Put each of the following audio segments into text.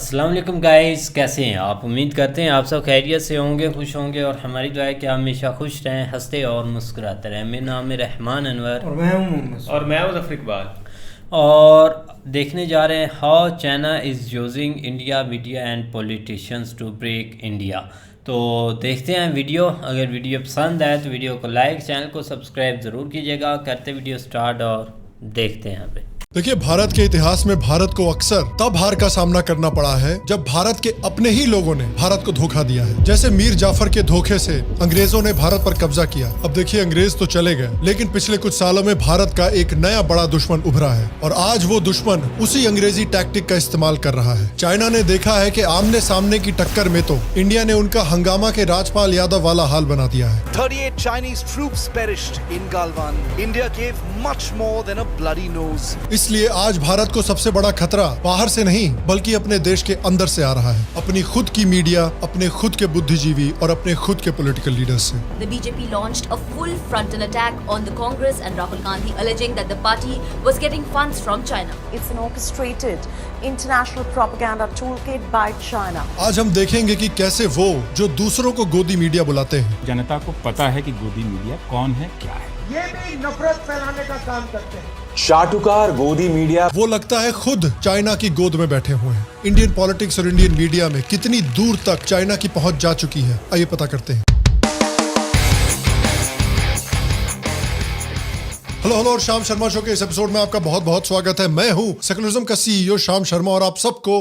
अस्सलाम वालेकुम गाइस, कैसे हैं आप। उम्मीद करते हैं आप सब खैरियत से होंगे, खुश होंगे और हमारी दुआ है कि आप हमेशा खुश रहें, हंसते और मुस्कुराते रहें। मेरा नाम है रहमान अनवर और मैं हूं और मैं मुज़फ़्फ़र इकबाल। और देखने जा रहे हैं how China is using India media and politicians to break India. तो देखते हैं वीडियो। अगर वीडियो पसंद आए तो वीडियो को लाइक, चैनल को सब्सक्राइब ज़रूर कीजिएगा। करते वीडियो स्टार्ट और देखते हैं यहाँ पे। देखिए, भारत के इतिहास में भारत को अक्सर तब हार का सामना करना पड़ा है जब भारत के अपने ही लोगों ने भारत को धोखा दिया है। जैसे मीर जाफर के धोखे से अंग्रेजों ने भारत पर कब्जा किया। अब देखिए, अंग्रेज तो चले गए, लेकिन पिछले कुछ सालों में भारत का एक नया बड़ा दुश्मन उभरा है और आज वो दुश्मन उसी अंग्रेजी टैक्टिक का इस्तेमाल कर रहा है। चाइना ने देखा है कि आमने सामने की टक्कर में तो इंडिया ने उनका हंगामा के राजपाल यादव वाला हाल बना दिया है। 38 Chinese troops perished in Galwan. India gave much more than a bloody nose. इसलिए आज भारत को सबसे बड़ा खतरा बाहर से नहीं बल्कि अपने देश के अंदर से आ रहा है, अपनी खुद की मीडिया, अपने खुद के बुद्धिजीवी और अपने खुद के पॉलिटिकल लीडर्स से। The BJP launched a full frontal attack on the Congress and Rahul Gandhi, alleging that the party was getting funds from China. It's an orchestrated international propaganda toolkit by China. आज हम देखेंगे कि कैसे वो जो दूसरों को गोदी मीडिया बुलाते हैं, जनता को पता है कि गोदी मीडिया कौन है, क्या है। ये भी नफरत फैलाने का काम करते हैं। चाटुकार गोदी मीडिया, वो लगता है खुद चाइना की गोद में बैठे हुए हैं। इंडियन पॉलिटिक्स और इंडियन मीडिया में कितनी दूर तक चाइना की पहुंच जा चुकी है, आइए पता करते हैं। हेलो और शाम शर्मा शो के इस एपिसोड में आपका बहुत बहुत स्वागत है। मैं हूं सेकुलरिज्म का सीईओ शाम शर्मा और आप सबको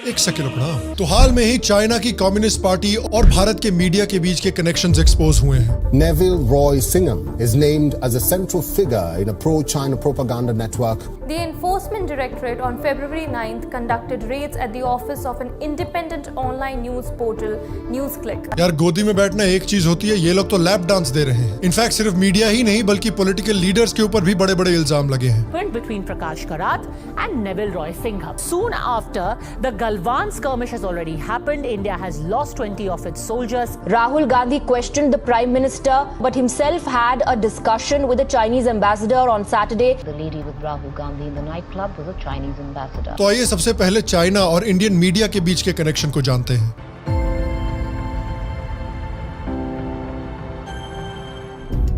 एक सेकंड प्रणाम। तो हाल में ही चाइना की कम्युनिस्ट पार्टी और भारत के मीडिया के बीच के कनेक्शंस एक्सपोज हुए हैं। Neville Roy Singham is named as a central figure in a pro-China propaganda network. The Enforcement Directorate on February 9th conducted raids at the office of an independent online news portal, NewsClick. यार, गोदी में बैठना एक चीज होती है, ये लोग तो लैप डांस दे रहे हैं। इनफैक्ट सिर्फ मीडिया ही नहीं बल्कि पॉलिटिकल लीडर्स के ऊपर भी बड़े बड़े इल्जाम लगे हैं। Between Prakash Karat and Neville Roy Singham. Soon after, the Galwan skirmish has already happened. India has lost 20 of its soldiers. Rahul Gandhi questioned the Prime Minister, but himself had a discussion with the Chinese ambassador on Saturday. The lady with Rahul Gandhi in the nightclub was a Chinese ambassador. तो आइए सबसे पहले China और Indian media के बीच के connection को जानते हैं।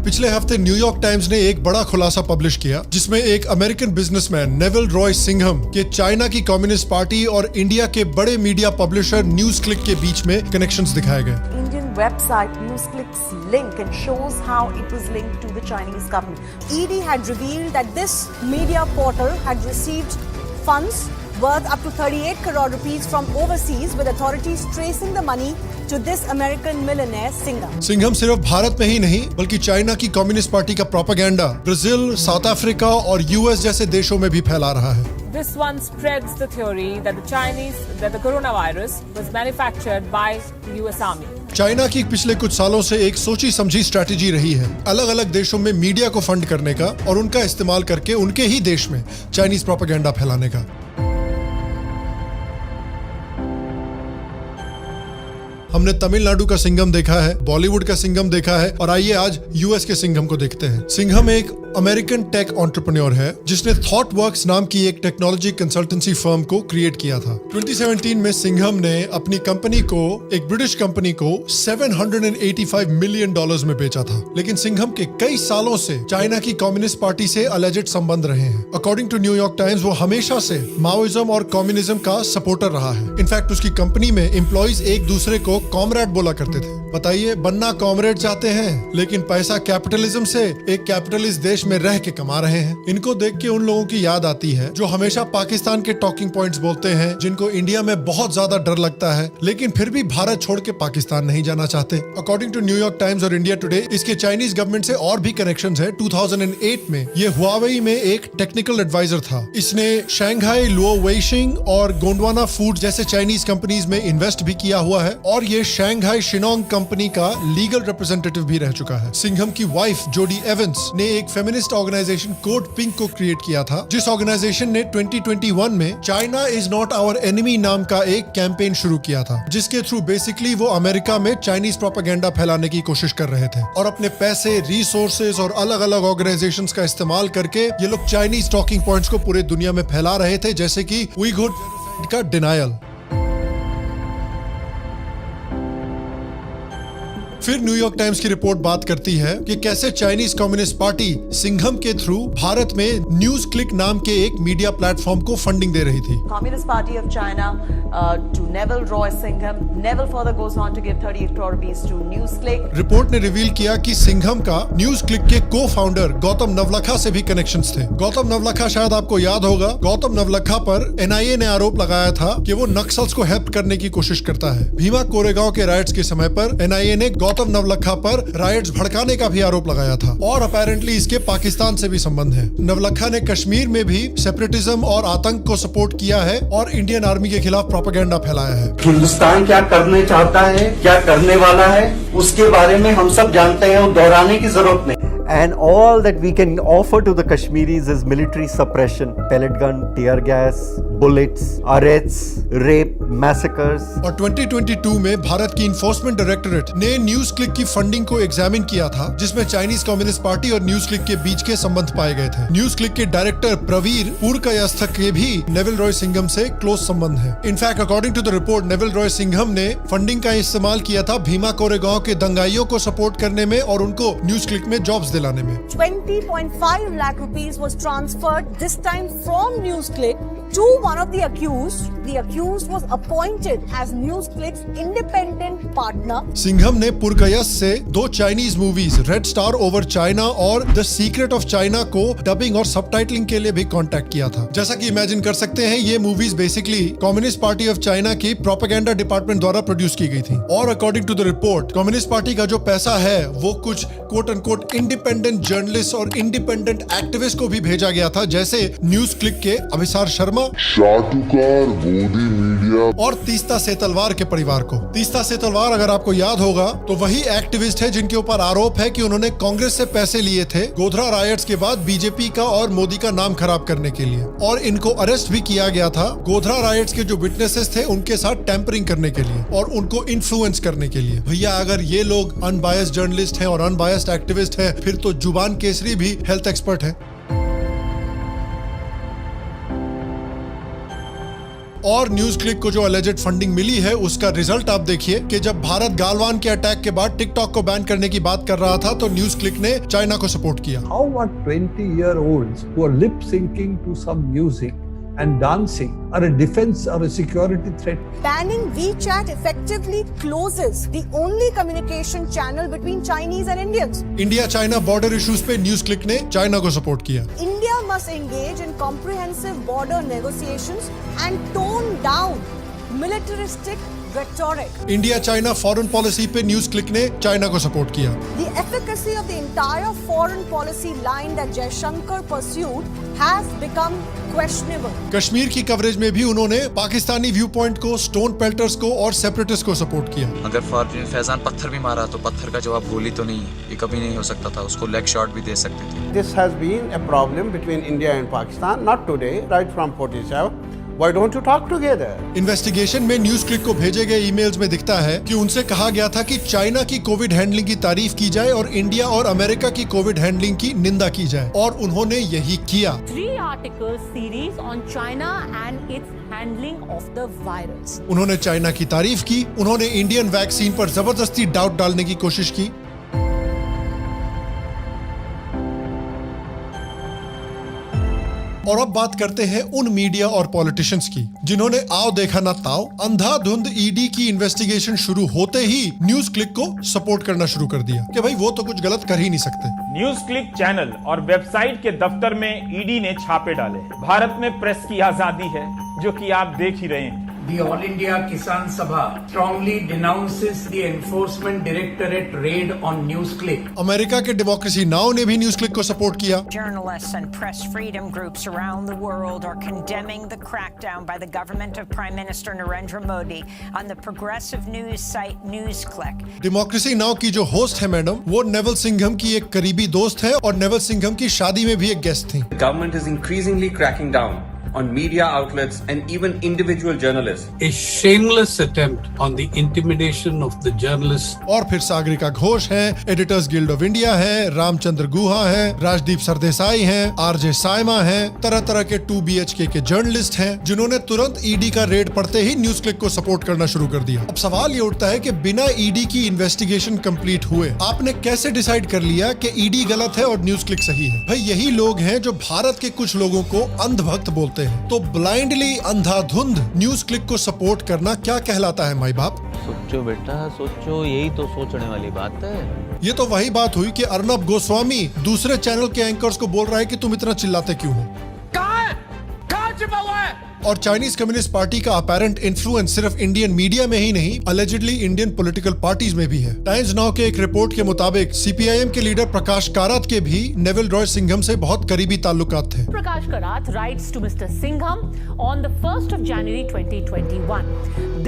पिछले हफ्ते न्यूयॉर्क टाइम्स ने एक बड़ा खुलासा पब्लिश किया जिसमें एक American businessman Neville Roy Singham के चाइना की कम्युनिस्ट पार्टी और इंडिया के बड़े मीडिया पब्लिशर न्यूज क्लिक के बीच में कनेक्शंस दिखाए गए। Indian website NewsClick's link and shows how it was linked to the Chinese government. ED had revealed that this media portal had received funds worth up to 38 crore rupees from overseas, with authorities tracing the money to this American millionaire Singham. Singham सिर्फ भारत में ही नहीं बल्कि China की communist Party का propaganda Brazil, south Africa और US जैसे देशों में भी फैला रहा है। This one spreads the theory that the coronavirus was manufactured by the US Army. China की पिछले कुछ सालों से एक सोची समझी स्ट्रैटेजी रही है अलग अलग देशों में मीडिया को फंड करने का और उनका इस्तेमाल करके उनके ही देश में चाइनीज प्रोपेगेंडा फैलाने का। हमने तमिलनाडु का सिंघम देखा है, बॉलीवुड का सिंघम देखा है और आइए आज यूएस के सिंघम को देखते हैं। सिंघम एक अमेरिकन टेक एंटरप्रेन्योर है जिसने थॉटवर्क्स नाम की एक टेक्नोलॉजी कंसल्टेंसी फर्म को क्रिएट किया था। 2017 में सिंघम ने अपनी कंपनी को एक ब्रिटिश कंपनी को $785 मिलियन में बेचा था, लेकिन सिंघम के कई सालों से चाइना की कम्युनिस्ट पार्टी से अलेजेड संबंध रहे हैं। अकॉर्डिंग टू न्यूयॉर्क टाइम्स वो हमेशा से माओइज्म और कम्युनिज्म का सपोर्टर रहा है। इनफैक्ट उसकी कंपनी में एम्प्लॉइज एक दूसरे को कॉमरेड बोला करते थे। बताइए, बनना कॉमरेड चाहते हैं लेकिन पैसा कैपिटलिज्म से एक कैपिटलिस्ट देश में रह के कमा रहे हैं। इनको देख के उन लोगों की याद आती है जो हमेशा पाकिस्तान के टॉकिंग पॉइंट्स बोलते हैं, जिनको इंडिया में बहुत ज्यादा डर लगता है लेकिन फिर भी भारत छोड़ के पाकिस्तान नहीं जाना चाहते। अकॉर्डिंग टू न्यूयॉर्क टाइम्स और इंडिया टुडे, इसके चाइनीज गवर्नमेंट से और भी कनेक्शंस है। 2008 में ये हुआवेई में एक टेक्निकल एडवाइजर था। इसने शंघाई लुओ वेइशिंग और गोंडवाना फूड जैसे चाइनीज कंपनीज में इन्वेस्ट भी किया हुआ है और ये शंघाई शिनोंग कंपनी का लीगल रिप्रेजेंटेटिव भी रह चुका है। सिंघम की वाइफ जोडी एवंस ने एक फेमिनिस्ट ऑर्गेनाइजेशन कोड पिंक को क्रिएट किया था, जिस ऑर्गेनाइजेशन ने 2021 में China is not our enemy नाम का एक कैंपेन शुरू किया था, जिसके थ्रू बेसिकली वो अमेरिका में चाइनीज प्रोपेगेंडा फैलाने की कोशिश कर रहे थे और अपने पैसे, रिसोर्सेज और अलग अलग ऑर्गेनाइजेशंस का इस्तेमाल करके ये लोग चाइनीज टॉकिंग पॉइंट्स को पूरे दुनिया में फैला रहे थे, जैसे कि उइघुर फैक्ट का डिनायल। फिर न्यूयॉर्क टाइम्स की रिपोर्ट बात करती है कि कैसे चाइनीज कम्युनिस्ट पार्टी सिंघम के थ्रू भारत में न्यूज क्लिक नाम के एक मीडिया प्लेटफॉर्म को फंडिंग दे रही थी। Communist Party of China to Neville Roy Singham. Neville further goes on to give 38 crore rupees to NewsClick. Report ने रिवील किया कि सिंघम का न्यूज क्लिक के को फाउंडर गौतम नवलखा से भी कनेक्शंस थे। गौतम नवलखा, शायद आपको याद होगा, गौतम नवलखा पर एनआईए ने आरोप लगाया था कि वो नक्सल्स को हेल्प करने की कोशिश करता है। भीमा कोरेगांव के राइट्स के समय पर एनआईए ने गौतम नवलखा पर राइट्स भड़काने का भी आरोप लगाया था और अपेरेंटली इसके पाकिस्तान से भी संबंध है। नवलखा ने कश्मीर में भी सेपरेटिज्म और आतंक को सपोर्ट किया है और इंडियन आर्मी के खिलाफ प्रोपेगेंडा फैलाया है। हिंदुस्तान क्या करने चाहता है, क्या करने वाला है, उसके बारे में हम सब जानते हैं और दोहराने की जरूरत नहीं। And all that we can offer to the Kashmiris is military suppression, pellet gun, tear gas, bullets, arrests, rape, massacres. और 2022 में भारत की इन्फोर्समेंट डायरेक्टरेट ने न्यूज क्लिक की फंडिंग को एग्जामिन किया था, जिसमें चाइनीज कम्युनिस्ट पार्टी और न्यूज क्लिक के बीच के संबंध पाए गए थे। न्यूज क्लिक के डायरेक्टर प्रवीर पुरकायस्थ के भी नेविल रॉय सिंघम से क्लोज संबंध है। In fact according to the report, Neville Roy Singham ने फंडिंग का इस्तेमाल किया था भीमा कोरेगांव के दंगाइयों को सपोर्ट करने में और उनको न्यूज क्लिक में जॉब्स दिलाने में। 20.5 lakh rupees was transferred, this time from NewsClick, to one of the accused. The accused was appointed as NewsClick's independent partner. Singham ने पुरकायस्थ से 2 Chinese movies red star over China और द सीक्रेट ऑफ चाइना को dubbing और subtitling के लिए भी contact किया था। जैसा कि इमेजिन कर सकते हैं, ये movies basically Communist Party of China की प्रोपेगेंडा डिपार्टमेंट द्वारा प्रोड्यूस की गई थी और according to the report, Communist Party का जो पैसा है वो कुछ कोट अनकोट इंडिपेंडेंट जर्नलिस्ट और इंडिपेंडेंट एक्टिविस्ट को भी भेजा गया था, जैसे न्यूज क्लिक के अभिसार शर्मा, शाटुकार, गोदी मीडिया और तीस्ता सेतलवार के परिवार को। तीस्ता सेतलवार, अगर आपको याद होगा, तो वही एक्टिविस्ट है जिनके ऊपर आरोप है कि उन्होंने कांग्रेस से पैसे लिए थे गोधरा रायट्स के बाद बीजेपी का और मोदी का नाम खराब करने के लिए, और इनको अरेस्ट भी किया गया था गोधरा रायट्स के जो विटनेसेस थे उनके साथ टेम्परिंग करने के लिए और उनको इन्फ्लुएंस करने के लिए। भैया, अगर ये लोग अनबायस्ड जर्नलिस्ट हैं और अनबायस्ड एक्टिविस्ट हैं, फिर तो जुबान केसरी भी हेल्थ एक्सपर्ट है। और न्यूज क्लिक को जो अलेजेड फंडिंग मिली है उसका रिजल्ट आप देखिए कि जब भारत गालवान के अटैक के बाद टिकटॉक को बैन करने की बात कर रहा था तो न्यूज क्लिक ने चाइना को सपोर्ट किया। How are 20-year-olds who are lip syncing to some music and dancing are a defense or a security threat? Banning WeChat effectively closes the only communication channel between Chinese and Indians. India China border issues पे news click ने China को support किया। India must engage in comprehensive border negotiations and tone down militaristic rhetoric. India China foreign policy पे news click ने China को support किया। The efficacy of the entire foreign policy line that Jaishankar pursued has become questionable. Kashmir की coverage में भी उन्होंने Pakistani view point को, stone pelters को और सेपरेटिस्ट को सपोर्ट किया। अगर फैजान पत्थर भी मारा तो पत्थर का जवाब गोली तो नहीं है, ये कभी नहीं हो सकता था, उसको लेग शॉट भी दे सकते थे। This has been a problem between India and Pakistan, not today, right from 47. Why don't you talk together? Investigation में न्यूज क्लिक को भेजे गए ईमेल्स में दिखता है कि उनसे कहा गया था कि चाइना की कोविड हैंडलिंग की तारीफ की जाए और इंडिया और अमेरिका की कोविड हैंडलिंग की निंदा की जाए, और उन्होंने यही किया। 3 article series on China and its handling of the virus. उन्होंने चाइना की तारीफ की, उन्होंने इंडियन वैक्सीन पर जबरदस्ती डाउट डालने की कोशिश की। और अब बात करते हैं उन मीडिया और पॉलिटिशियंस की जिन्होंने आओ देखा ना ताओ अंधाधुंध ईडी की इन्वेस्टिगेशन शुरू होते ही न्यूज क्लिक को सपोर्ट करना शुरू कर दिया कि भाई वो तो कुछ गलत कर ही नहीं सकते। न्यूज क्लिक चैनल और वेबसाइट के दफ्तर में ईडी ने छापे डाले। भारत में प्रेस की आजादी है, जो कि आप देख ही रहे हैं। The All India Kisan Sabha strongly denounces the Enforcement Directorate raid on NewsClick. America के डेमोक्रेसी नाउ ने भी न्यूज क्लिक को सपोर्ट किया। Journalists and press freedom groups around the world are condemning the crackdown by the government of Prime Minister Narendra Modi on the progressive news site NewsClick. Democracy now की जो host है madam, वो naval Singham की एक करीबी दोस्त है और नेवल सिंघम की शादी में भी एक गेस्ट थी। The government is increasingly cracking down on media outlets and even individual journalists. A shameless attempt on the intimidation of the journalists. और फिर सागरिका घोष हैं, एडिटर्स गिल्ड ऑफ इंडिया है, रामचंद्र गुहा है, राजदीप सरदेसाई हैं, आरजे साइमा हैं, तरह तरह के 2 BHK के जर्नलिस्ट हैं, जिन्होंने तुरंत ईडी का रेड पड़ते ही न्यूज क्लिक को सपोर्ट करना शुरू कर दिया। अब सवाल ये उठता है कि बिना ईडी की इन्वेस्टिगेशन कंप्लीट हुए आपने कैसे डिसाइड कर लिया कि ईडी गलत है और न्यूज क्लिक सही है? भाई यही लोग हैं जो भारत के कुछ लोगों को अंधभक्त बोलते हैं। तो ब्लाइंडली अंधाधुंध न्यूज क्लिक को सपोर्ट करना क्या कहलाता है माई बाप? सोचो बेटा सोचो, यही तो सोचने वाली बात है। ये तो वही बात हुई कि अर्नब गोस्वामी दूसरे चैनल के एंकर्स को बोल रहा है कि तुम इतना चिल्लाते क्यों हो। कहाँ छिपा हुआ है? और चाइनीज कम्युनिस्ट पार्टी का अपैरेंट इन्फ्लुएंस सिर्फ इंडियन मीडिया में ही नहीं, अलेजिडली इंडियन पॉलिटिकल पार्टीज में भी है। टाइम्स नाउ के एक रिपोर्ट के मुताबिक सीपीआईएम के लीडर प्रकाश कारात के भी नेविल रॉय सिंघम से बहुत करीबी ताल्लुकात थे। Prakash Karat writes to Mr. Singham on the 1st of January 2021.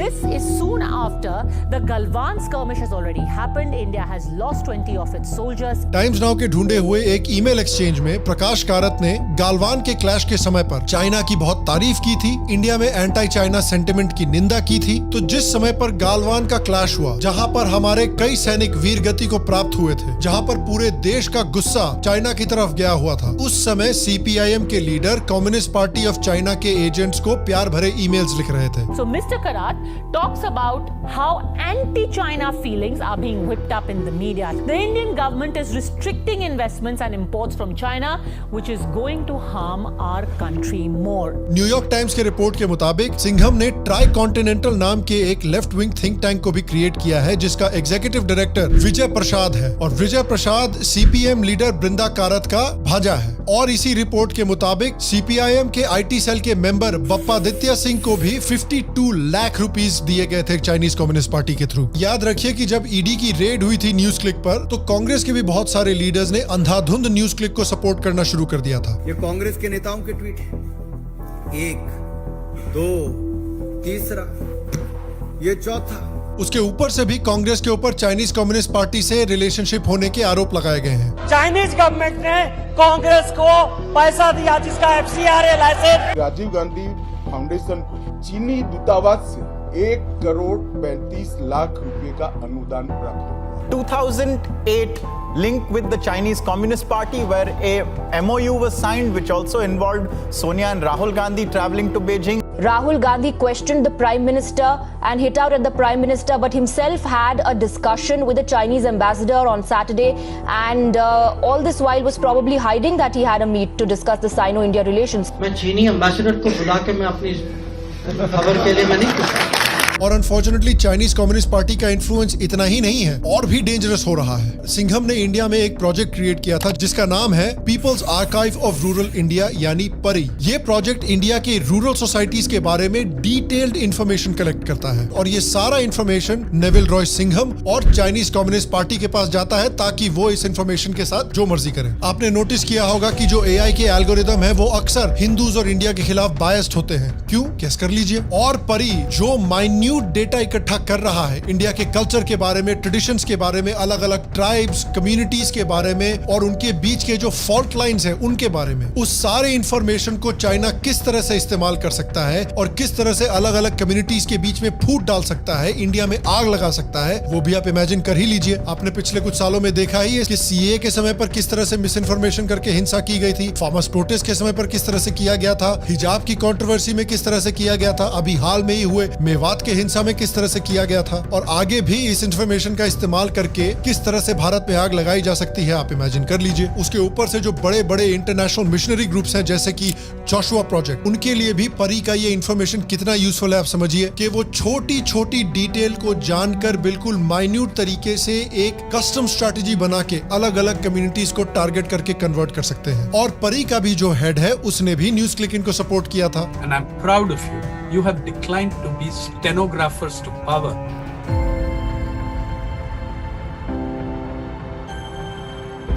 This is soon after the Galwan skirmish has already happened. India has lost 20 of its soldiers. Times now के ढूंढे हुए एक email exchange में प्रकाश कारात ने गालवान के clash के समय पर चाइना की बहुत तारीफ की थी, इंडिया में एंटी चाइना सेंटिमेंट की निंदा की थी। तो जिस समय पर गालवान का क्लैश हुआ, जहां पर हमारे कई सैनिक वीर गति को प्राप्त हुए थे, जहां पर पूरे देश का गुस्सा चाइना की तरफ गया हुआ था, उस समय सीपीआईएम के leader communist Party of China के एजेंट्स को प्यार भरे ईमेल्स लिख रहे थे। So Mr. Karat talks about how anti-China feelings are being whipped up in the media. The Indian government is restricting investments and imports from China, which is going to harm our country more. New York times के report के मुताबिक सिंघम ने try continental नाम के एक left wing think tank को भी create किया है, जिसका एग्जीक्यूटिव डायरेक्टर विजय प्रसाद है। और विजय प्रसाद सीपीएम लीडर बृंदा कारत का भांजा है। और इसी रिपोर्ट के मुताबिक सीपीआईएम के आईटी सेल के मेंबर बप्पादित्य सिंह को भी 52 लाख रुपीस दिए गए थे चाइनीज कम्युनिस्ट पार्टी के थ्रू। याद रखिए कि जब ईडी की रेड हुई थी न्यूज क्लिक पर, तो कांग्रेस के भी बहुत सारे लीडर्स ने अंधाधुंध न्यूज क्लिक को सपोर्ट करना शुरू कर दिया था। ये कांग्रेस के नेताओं के ट्वीट है। 1, 2, तीसरा, ये चौथा। उसके ऊपर से भी कांग्रेस के ऊपर चाइनीज कम्युनिस्ट पार्टी से रिलेशनशिप होने के आरोप लगाए गए हैं। चाइनीज गवर्नमेंट ने कांग्रेस को पैसा दिया, जिसका FCRA licence. Rajiv Gandhi Foundation को चीनी दूतावास से 1 करोड़ 35 लाख रुपए का अनुदान प्राप्त हुआ। 2008 link with the Chinese Communist Party, where a MOU was signed which also involved Sonia and Rahul Gandhi traveling to Beijing. Rahul Gandhi questioned the Prime Minister and hit out at the Prime Minister, but himself had a discussion with the Chinese ambassador on Saturday, and all this while was probably hiding that he had a meet to discuss the Sino-India relations. मैं चीनी ambassador को बुला के मैं अपनी खबर के लिए मैं नहीं पूछा। और अनफॉर्चुनेटली चाइनीज कम्युनिस्ट पार्टी का इन्फ्लुएंस इतना ही नहीं है, और भी डेंजरस हो रहा है। सिंघम ने इंडिया में एक प्रोजेक्ट क्रिएट किया था जिसका नाम है People's Archive of Rural India, यानी परी। ये प्रोजेक्ट इंडिया के रूरल सोसाइटीज के बारे में डिटेल्ड इंफॉर्मेशन कलेक्ट करता है, और ये सारा इंफॉर्मेशन नेविल रॉय सिंघम और चाइनीज कम्युनिस्ट पार्टी के पास जाता है, ताकि वो इस इंफॉर्मेशन के साथ जो मर्जी करें। आपने नोटिस किया होगा कि जो AI के एल्गोरिदम है वो अक्सर हिंदूज और इंडिया के खिलाफ बायस्ड होते हैं। क्यों? गेस कर लीजिए। और परी जो माइन्यूट डेटा इकट्ठा कर रहा है इंडिया के कल्चर के बारे में, ट्रेडिशंस के बारे में, अलग अलग ट्राइब्स, कम्युनिटीज के बारे में, और उनके बीच के जो फॉल्ट लाइंस हैं उनके बारे में, उस सारे इंफॉर्मेशन को चाइना किस तरह से इस्तेमाल कर सकता है और किस तरह से अलग अलग कम्युनिटीज के बीच में फूट डाल सकता है, इंडिया में आग लगा सकता है, वो भी आप इमेजिन कर ही लीजिए। आपने पिछले कुछ सालों में देखा ही है कि CAA के समय पर किस तरह से मिस इन्फॉर्मेशन करके हिंसा की गई थी, फार्मर्स प्रोटेस्ट के समय पर किस तरह से किया गया था, हिजाब की कंट्रोवर्सी में किस तरह से किया गया था, अभी हाल में ही हुए मेवात के हिंसा में किस तरह से किया गया था, और आगे भी इस इंफॉर्मेशन का इस्तेमाल करके किस तरह से भारत में आग लगाई जा सकती है, आप इमेजिन कर लीजिए। उसके ऊपर से जो बड़े बड़े इंटरनेशनल मिशनरी ग्रुप्स हैं, जैसे कि जोशुआ प्रोजेक्ट, उनके लिए भी परी का ये इंफॉर्मेशन कितना यूजफुल है आप समझिए कि वो छोटी छोटी डिटेल को जानकर बिल्कुल माइन्यूट तरीके से एक कस्टम स्ट्रेटेजी बना के अलग अलग कम्युनिटीज को टारगेट करके कन्वर्ट कर सकते हैं। और परी का भी जो हेड है उसने भी न्यूज क्लिक इनको सपोर्ट किया था। And I'm proud of you. You have declined to be stenographers to power.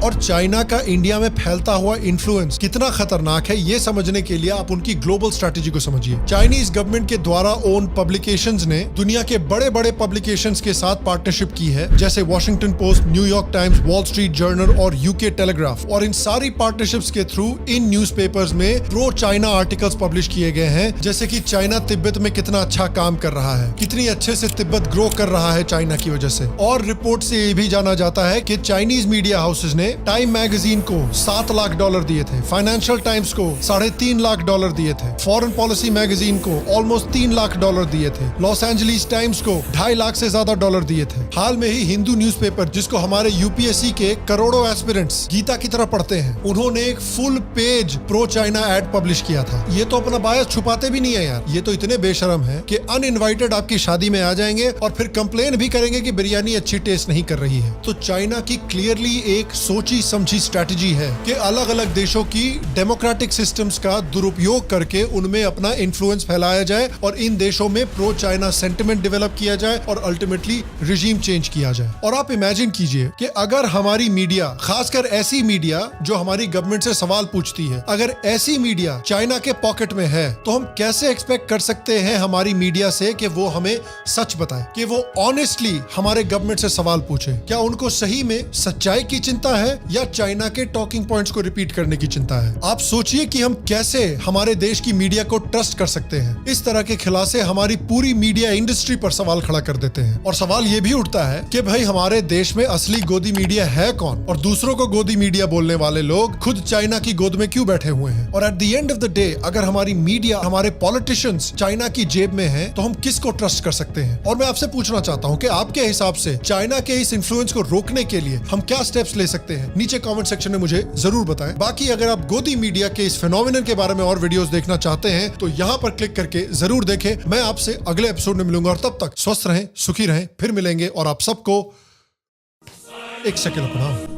और चाइना का इंडिया में फैलता हुआ इन्फ्लुएंस कितना खतरनाक है, ये समझने के लिए आप उनकी ग्लोबल स्ट्रेटेजी को समझिए। चाइनीज गवर्नमेंट के द्वारा ओन पब्लिकेशंस ने दुनिया के बड़े बड़े पब्लिकेशंस के साथ पार्टनरशिप की है, जैसे Washington post, New York times, wall street journal और यूके टेलीग्राफ। और इन सारी पार्टनरशिप्स के थ्रू इन न्यूज़पेपर्स में प्रो चाइना आर्टिकल्स पब्लिश किए गए हैं, जैसे कि चाइना तिब्बत में कितना अच्छा काम कर रहा है, कितनी अच्छे से तिब्बत ग्रो कर रहा है चाइना की वजह से। और रिपोर्ट से ये भी जाना जाता है कि चाइनीज मीडिया हाउसेस ने टाइम मैगजीन को $7 लाख दिए थे, फाइनेंशियल टाइम्स को $3.5 लाख दिए थे, फॉरेन पॉलिसी मैगजीन को ऑलमोस्ट $3 लाख दिए थे, लॉस एंजलिस टाइम्स को 2.5 लाख से ज्यादा डॉलर दिए थे। हाल में ही हिंदू न्यूज़पेपर, जिसको हमारे यूपीएससी के करोड़ों एस्पिरेंट्स गीता की तरह पढ़ते हैं, उन्होंने एक full page pro China ad publish किया था। ये तो अपना बायस छुपाते भी नहीं है यार, ये तो इतने बेशरम है कि अनइनवाइटेड आपकी शादी में आ जाएंगे और फिर कंप्लेन भी करेंगे कि बिरयानी अच्छी टेस्ट नहीं कर रही है। तो चाइना की क्लियरली एक सोची समझी स्ट्रेटजी है कि अलग अलग देशों की डेमोक्रेटिक सिस्टम्स का दुरुपयोग करके उनमें अपना इन्फ्लुएंस फैलाया जाए और इन देशों में प्रो चाइना सेंटिमेंट डेवलप किया जाए और अल्टीमेटली रिजीम चेंज किया जाए। और आप इमेजिन कीजिए कि अगर हमारी मीडिया, खासकर ऐसी मीडिया जो हमारी गवर्नमेंट से सवाल पूछती है, अगर ऐसी मीडिया चाइना के पॉकेट में है, तो हम कैसे एक्सपेक्ट कर सकते हैं हमारी मीडिया से कि वो हमें सच बताए, कि वो ऑनेस्टली हमारे गवर्नमेंट से सवाल पूछे। क्या उनको सही में सच्चाई की चिंता है या चाइना के टॉकिंग पॉइंट्स को रिपीट करने की चिंता है? आप सोचिए कि हम कैसे हमारे देश की मीडिया को ट्रस्ट कर सकते हैं। इस तरह के खिलासे हमारी पूरी मीडिया इंडस्ट्री पर सवाल खड़ा कर देते हैं। और सवाल ये भी उठता है कि भाई हमारे देश में असली गोदी मीडिया है कौन, और दूसरों को गोदी मीडिया बोलने वाले लोग खुद चाइना की गोद में क्यों बैठे हुए हैं? और at the end of the day, अगर हमारी मीडिया, हमारे पॉलिटिशियंस चाइना की जेब में हैं, तो हम किसको ट्रस्ट कर सकते हैं? और मैं आपसे पूछना चाहता हूं कि आपके हिसाब से चाइना के इस इन्फ्लुएंस को रोकने के लिए हम क्या स्टेप्स ले सकते हैं? नीचे कमेंट सेक्शन में मुझे जरूर बताएं। बाकी अगर आप गोदी मीडिया के इस फेनोमेनन के बारे में और वीडियोस देखना चाहते हैं तो यहाँ पर क्लिक करके जरूर देखें। मैं आपसे अगले एपिसोड में मिलूंगा और तब तक स्वस्थ रहें, सुखी रहें। फिर मिलेंगे और आप सबको एक सेकंड प्रणाम।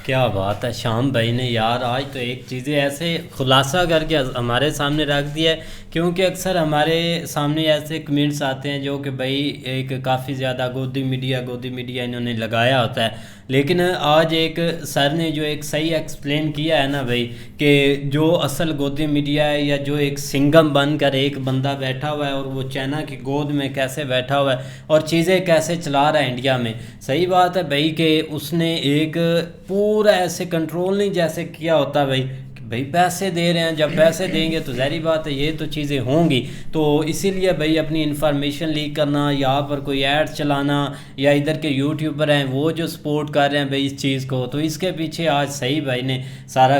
क्या बात है शाम भाई ने यार, आज तो एक चीज़ें ऐसे खुलासा करके हमारे सामने रख दिया है, क्योंकि अक्सर हमारे सामने ऐसे कमेंट्स आते हैं जो कि भाई एक काफ़ी ज़्यादा गोदी मीडिया इन्होंने लगाया होता है, लेकिन आज एक सर ने जो एक सही एक्सप्लेन किया है ना भाई, कि जो असल गोदी मीडिया है या जो एक सिंघम बनकर एक बंदा बैठा हुआ है और वो चाइना की गोद में कैसे बैठा हुआ है और चीज़ें कैसे चला रहा है इंडिया में। सही बात है भाई कि उसने एक पूरा ऐसे कंट्रोल नहीं जैसे किया होता भाई पैसे दे रहे हैं, जब पैसे देंगे तो ज़ाहिर बात है ये तो चीज़ें होंगी। तो इसीलिए भाई अपनी इन्फॉर्मेशन लीक करना, यहाँ पर कोई ऐड चलाना, या इधर के यूट्यूबर हैं वो जो सपोर्ट कर रहे हैं भाई इस चीज़ को, तो इसके पीछे आज सही भाई ने सारा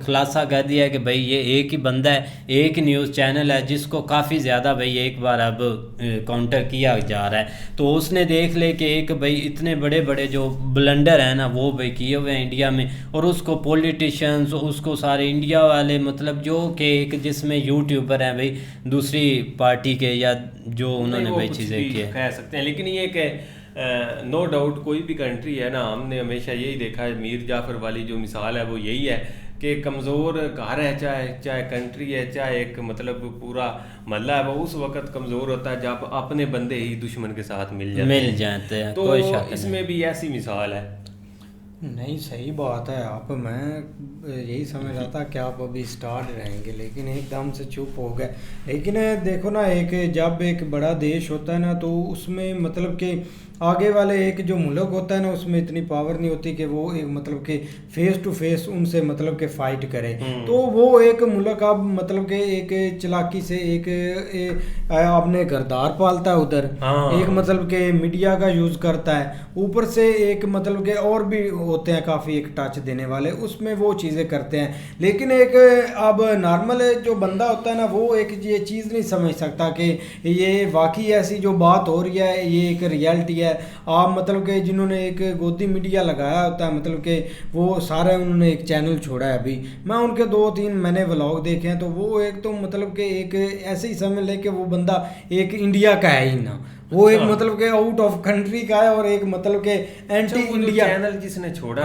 खुलासा कर दिया है कि भाई ये एक ही बंदा है, एक न्यूज़ चैनल है जिसको काफ़ी ज़्यादा भाई एक बार अब काउंटर किया जा रहा है। तो उसने देख ले कि एक भाई इतने बड़े बड़े जो ब्लंडर हैं ना वो भाई किए हुए हैं इंडिया में, और उसको पॉलिटिशियंस, उसको सारे इंडिया वाले, मतलब जो कि एक जिसमें यूट्यूबर हैं भाई दूसरी पार्टी के, या जो उन्होंने भाई चीज़ें की कह सकते हैं। लेकिन ये कि नो डाउट कोई भी कंट्री है ना, हमने हमेशा यही देखा है, मीर जाफ़र वाली जो मिसाल है वो यही है कि कमज़ोर घर है, चाहे कंट्री है, चाहे एक मतलब पूरा महल्ला है, वो उस वक्त कमज़ोर होता है जब अपने बंदे ही दुश्मन के साथ मिल जाते हैं। तो इसमें भी ऐसी मिसाल है। नहीं सही बात है आप, मैं यही समझ रहा था कि आप अभी स्टार्ट रहेंगे, लेकिन एकदम से चुप हो गए। लेकिन देखो ना, एक जब एक बड़ा देश होता है ना तो उसमें मतलब कि आगे वाले एक जो मुल्क होता है ना उसमें इतनी पावर नहीं होती कि वो एक मतलब कि फेस टू फेस उनसे मतलब के फाइट करे। तो वो एक मुल्क अब मतलब के एक चलाकी से एक अपने घरदार पालता है उधर, एक मतलब के मीडिया का यूज़ करता है, ऊपर से एक मतलब के और भी होते हैं काफ़ी एक टच देने वाले, उसमें वो चीज़ें करते हैं। लेकिन एक अब नॉर्मल जो बंदा होता है ना वो एक ये चीज़ नहीं समझ सकता कि ये वाकई ऐसी जो बात हो रही है ये एक रियलिटी है। आप मतलब कि जिन्होंने एक गोदी मीडिया लगाया होता है, मतलब कि वो सारे उन्होंने एक चैनल छोड़ा है। अभी मैं उनके 2-3 मैंने व्लॉग देखे हैं, तो वो एक तो मतलब कि एक ऐसे ही समझ ले कि वो बंदा एक इंडिया का है ही ना, वो एक मतलब के आउट ऑफ कंट्री का है और एक मतलब के एंटी इंडिया चैनल जिसने छोड़ा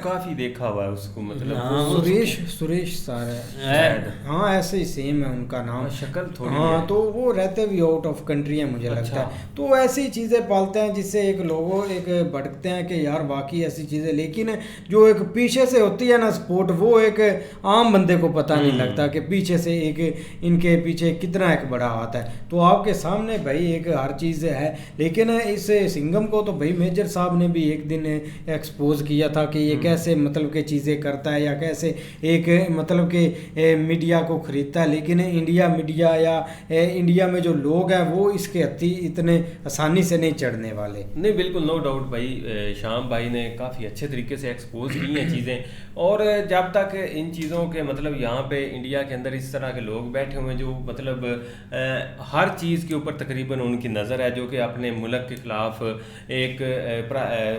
काफी देखा हुआ है उसको, मतलब सुरेश सर है, हाँ ऐसे ही सेम है उनका नाम, शक्ल थोड़ी हाँ, तो वो रहते भी आउट ऑफ कंट्री है मुझे लगता है। तो ऐसी चीजें पालते हैं जिससे एक लोगों एक भटकते हैं कि यार बाकी ऐसी चीजें, लेकिन जो एक पीछे से होती है ना सपोर्ट, वो एक आम बंदे को पता नहीं लगता कि पीछे से एक इनके पीछे कितना एक बड़ा हाथ है। तो आपके सामने भाई एक हर चीज़ है, लेकिन इस सिंघम को तो भाई मेजर साहब ने भी एक दिन एक्सपोज किया था कि ये कैसे मतलब के चीज़ें करता है या कैसे एक मतलब के मीडिया को खरीदता है, लेकिन इंडिया मीडिया या इंडिया में जो लोग हैं वो इसके हत्ती इतने आसानी से नहीं चढ़ने वाले। नहीं बिल्कुल नो डाउट भाई, शाम भाई ने काफ़ी अच्छे तरीके से एक्सपोज की हैं चीज़ें, और जब तक इन चीज़ों के मतलब यहाँ पे इंडिया के अंदर इस तरह के लोग बैठे हुए हैं जो मतलब हर चीज़ के ऊपर तकरीबन उनकी नज़र है, जो कि अपने मुल्क के ख़िलाफ़ एक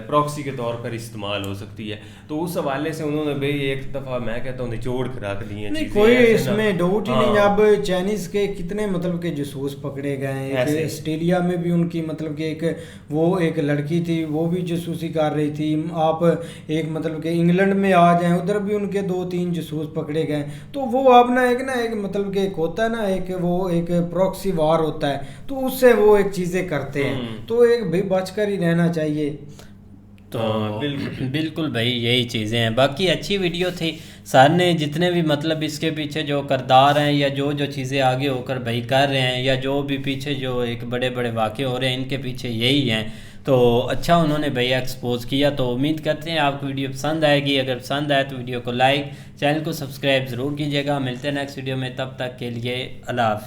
प्रॉक्सी के तौर पर इस्तेमाल हो सकती है, तो उस हवाले से उन्होंने भाई एक दफ़ा मैं कहता हूँ निचोड़ कर रख दी है। नहीं कोई इसमें डाउट ही नहीं। अब चाइनीज़ के कितने मतलब के जासूस पकड़े गए हैं, ऑस्ट्रेलिया में भी उनकी मतलब कि एक वो एक लड़की थी वो भी जासूसी कर रही थी, आप एक मतलब कि इंग्लैंड में आ जाएं उधर भी उनके 2-3 जासूस पकड़े गए। तो वो अब ना एक मतलब कि एक होता है ना एक वो एक प्रॉक्सी वार होता है, तो उससे वो एक चीज़ें करते हैं, तो एक भाई बचकर ही रहना चाहिए। तो बिल्कुल भाई यही चीज़ें हैं। बाकी अच्छी वीडियो थी, सर ने जितने भी मतलब इसके पीछे जो किरदार हैं या जो जो चीज़ें आगे होकर भाई कर रहे हैं या जो भी पीछे जो एक बड़े बड़े वाक़े हो रहे हैं इनके पीछे यही हैं, तो अच्छा उन्होंने भाई एक्सपोज किया। तो उम्मीद करते हैं आपको वीडियो पसंद आएगी, अगर पसंद आए तो वीडियो को लाइक, चैनल को सब्सक्राइब ज़रूर कीजिएगा। मिलते हैं नेक्स्ट वीडियो में, तब तक के लिए अल्लाह हाफ़िज़।